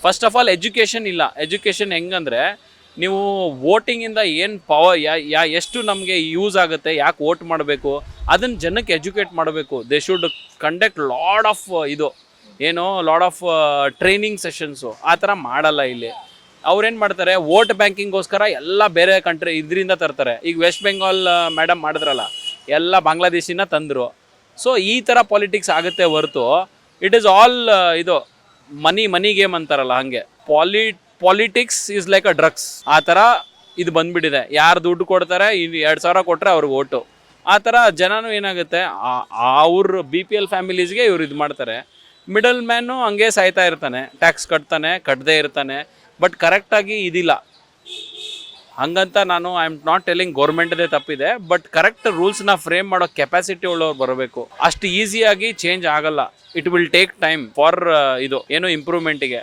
First of all education ಇಲ್ಲ. Education ಹೆಂಗಂದರೆ ನೀವು ವೋಟಿಂಗಿಂದ ಏನು ಪವರ್ ಎಷ್ಟು ನಮಗೆ ಯೂಸ್ ಆಗುತ್ತೆ, ಯಾಕೆ ವೋಟ್ ಮಾಡಬೇಕು ಅದನ್ನು ಜನಕ್ಕೆ ಎಜುಕೇಟ್ ಮಾಡಬೇಕು. They should conduct lot of lot of training sessions. ಆ ಥರ ಮಾಡಲ್ಲ ಇಲ್ಲಿ. ಅವ್ರೇನು ಮಾಡ್ತಾರೆ, ವೋಟ್ ಬ್ಯಾಂಕಿಂಗೋಸ್ಕರ ಎಲ್ಲ ಬೇರೆ ಕಂಟ್ರಿ ಇದರಿಂದ ತರ್ತಾರೆ. ಈಗ ವೆಸ್ಟ್ ಬೆಂಗಾಲ್ ಮೇಡಮ್ ಮಾಡಿದ್ರಲ್ಲ, ಎಲ್ಲ ಬಾಂಗ್ಲಾದೇಶಿನ ತಂದರು. ಸೊ ಈ ಥರ ಪಾಲಿಟಿಕ್ಸ್ ಆಗುತ್ತೆ ಹೊರತು it is all money game ಅಂತಾರಲ್ಲ ಹಾಗೆ. Politics is like a drugs. ಆ ಥರ ಇದು ಬಂದ್ಬಿಟ್ಟಿದೆ. ಯಾರು ದುಡ್ಡು ಕೊಡ್ತಾರೆ, 2,000 ಕೊಟ್ಟರೆ ಅವ್ರಿಗೆ ಓಟು. ಆ ಥರ ಜನನೂ ಏನಾಗುತ್ತೆ, ಅವ್ರ BPL ಫ್ಯಾಮಿಲೀಸ್ಗೆ ಇವ್ರು ಇದು ಮಾಡ್ತಾರೆ. ಮಿಡಲ್ ಮ್ಯಾನು ಹಂಗೆ ಸಾಯ್ತಾ ಇರ್ತಾನೆ, ಟ್ಯಾಕ್ಸ್ ಕಟ್ಟದೇ ಇರ್ತಾನೆ. ಬಟ್ ಕರೆಕ್ಟಾಗಿ ಇದಿಲ್ಲ. ಹಂಗಂತ ಐ ಆಮ್ ನಾಟ್ ಟೆಲಿಂಗ್ ಗೌರ್ಮೆಂಟ್ದೇ ತಪ್ಪಿದೆ, ಬಟ್ ಕರೆಕ್ಟ್ ರೂಲ್ಸ್ನ ಫ್ರೇಮ್ ಮಾಡೋ ಕೆಪಾಸಿಟಿ ಉಳ್ಳವ್ರು ಬರಬೇಕು. ಅಷ್ಟು ಈಸಿಯಾಗಿ ಚೇಂಜ್ ಆಗಲ್ಲ. It will take time for ಇಂಪ್ರೂವ್ಮೆಂಟಿಗೆ.